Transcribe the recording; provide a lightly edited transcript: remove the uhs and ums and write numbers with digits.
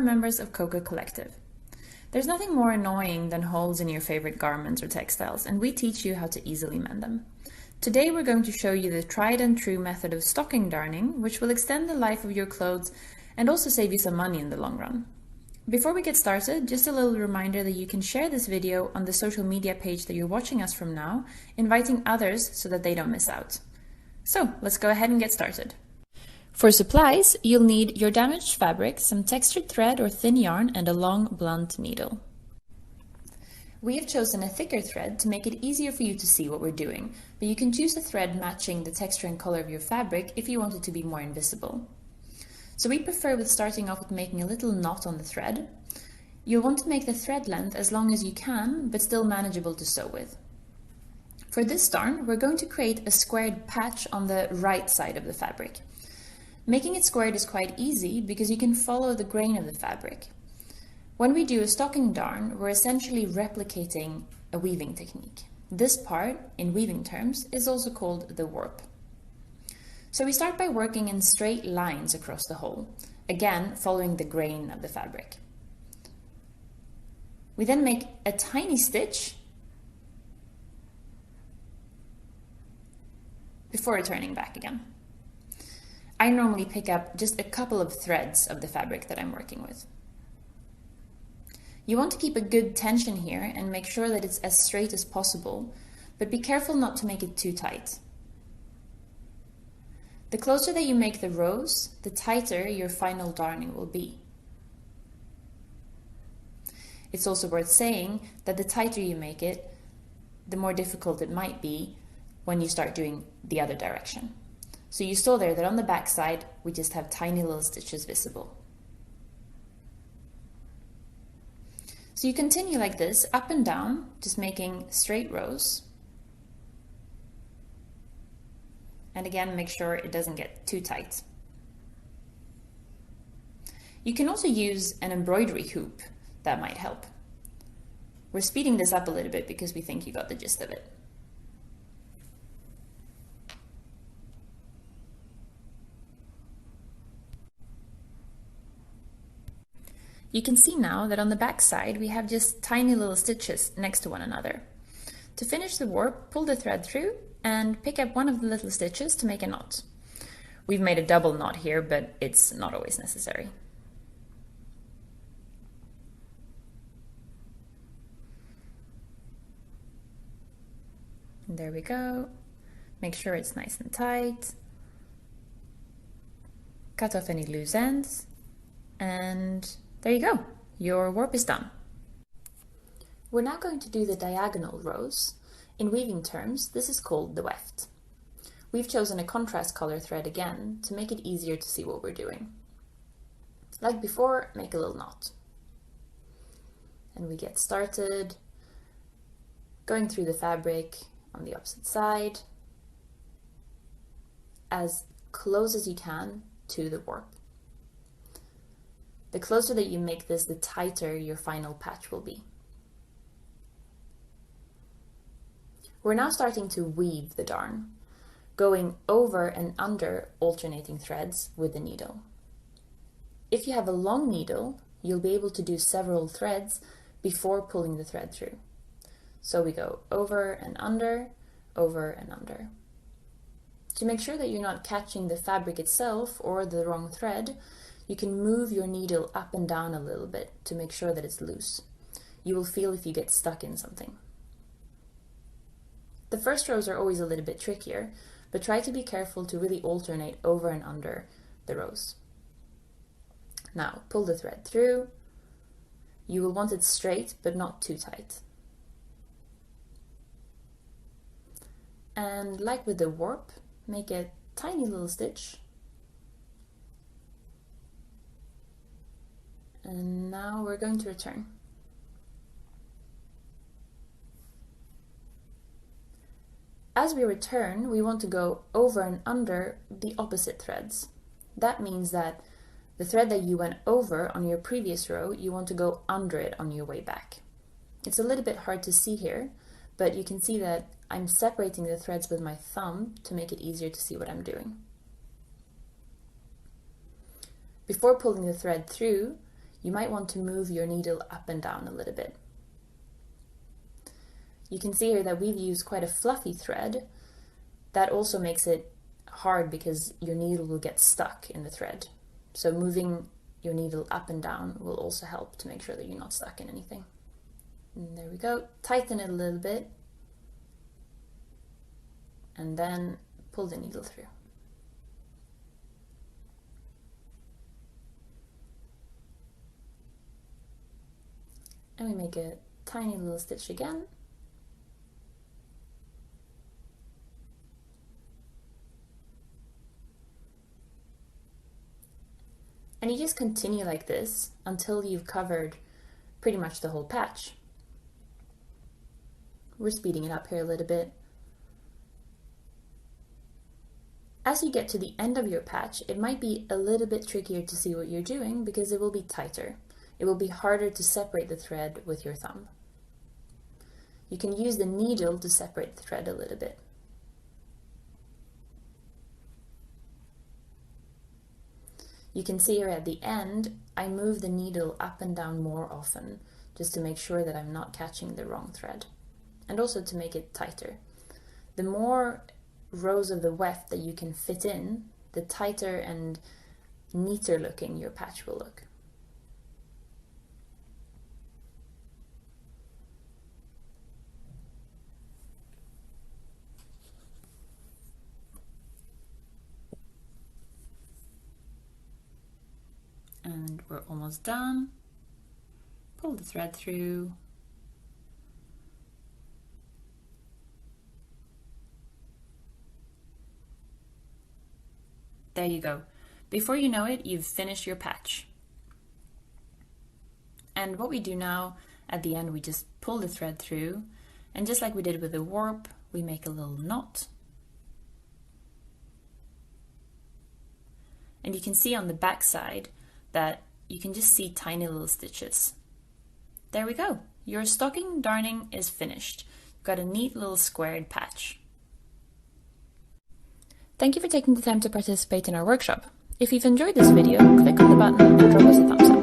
members of Coco Collective. There's nothing more annoying than holes in your favorite garments or textiles, and we teach you how to easily mend them. Today we're going to show you the tried and true method of stocking darning, which will extend the life of your clothes and also save you some money in the long run. Before we get started, just a little reminder that you can share this video on the social media page that you're watching us from now, inviting others so that they don't miss out. So let's go ahead and get started. For supplies, you'll need your damaged fabric, some textured thread or thin yarn, and a long blunt needle. We have chosen a thicker thread to make it easier for you to see what we're doing, but you can choose a thread matching the texture and color of your fabric if you want it to be more invisible. So we prefer with starting off with making a little knot on the thread. You'll want to make the thread length as long as you can, but still manageable to sew with. For this darn, we're going to create a squared patch on the right side of the fabric. Making it squared is quite easy because you can follow the grain of the fabric. When we do a stocking darn, we're essentially replicating a weaving technique. This part, in weaving terms, is also called the warp. So we start by working in straight lines across the whole, again following the grain of the fabric. We then make a tiny stitch before returning back again. I normally pick up just a couple of threads of the fabric that I'm working with. You want to keep a good tension here and make sure that it's as straight as possible, but be careful not to make it too tight. The closer that you make the rows, the tighter your final darning will be. It's also worth saying that the tighter you make it, the more difficult it might be when you start doing the other direction. So you saw there that on the back side, we just have tiny little stitches visible. So you continue like this, up and down, just making straight rows. And again, make sure it doesn't get too tight. You can also use an embroidery hoop. That might help. We're speeding this up a little bit because we think you got the gist of it. You can see now that on the back side we have just tiny little stitches next to one another. To finish the warp, pull the thread through and pick up one of the little stitches to make a knot. We've made a double knot here, but it's not always necessary. And there we go. Make sure it's nice and tight. Cut off any loose ends, and there you go. Your warp is done. We're now going to do the diagonal rows. In weaving terms, this is called the weft. We've chosen a contrast color thread again to make it easier to see what we're doing. Like before, make a little knot. And we get started going through the fabric on the opposite side as close as you can to the warp. The closer that you make this, the tighter your final patch will be. We're now starting to weave the darn, going over and under alternating threads with the needle. If you have a long needle, you'll be able to do several threads before pulling the thread through. So we go over and under, over and under. To make sure that you're not catching the fabric itself or the wrong thread, you can move your needle up and down a little bit to make sure that it's loose. You will feel if you get stuck in something. The first rows are always a little bit trickier, but try to be careful to really alternate over and under the rows. Now, pull the thread through. You will want it straight, but not too tight. And like with the warp, make a tiny little stitch. And now we're going to return. As we return, we want to go over and under the opposite threads. That means that the thread that you went over on your previous row, you want to go under it on your way back. It's a little bit hard to see here, but you can see that I'm separating the threads with my thumb to make it easier to see what I'm doing. Before pulling the thread through, you might want to move your needle up and down a little bit. You can see here that we've used quite a fluffy thread. That also makes it hard because your needle will get stuck in the thread. So moving your needle up and down will also help to make sure that you're not stuck in anything. And there we go. Tighten it a little bit. And then pull the needle through. And we make a tiny little stitch again. And you just continue like this until you've covered pretty much the whole patch. We're speeding it up here a little bit. As you get to the end of your patch, it might be a little bit trickier to see what you're doing because it will be tighter. It will be harder to separate the thread with your thumb. You can use the needle to separate the thread a little bit. You can see here at the end, I move the needle up and down more often, just to make sure that I'm not catching the wrong thread, and also to make it tighter. The more rows of the weft that you can fit in, the tighter and neater looking your patch will look. And we're almost done. Pull the thread through. There you go. Before you know it, you've finished your patch. And what we do now, at the end, we just pull the thread through, and just like we did with the warp, we make a little knot. And you can see on the back side that you can just see tiny little stitches. There we go. Your stocking darning is finished. You've got a neat little squared patch. Thank you for taking the time to participate in our workshop. If you've enjoyed this video, click on the button and drop us a thumbs up.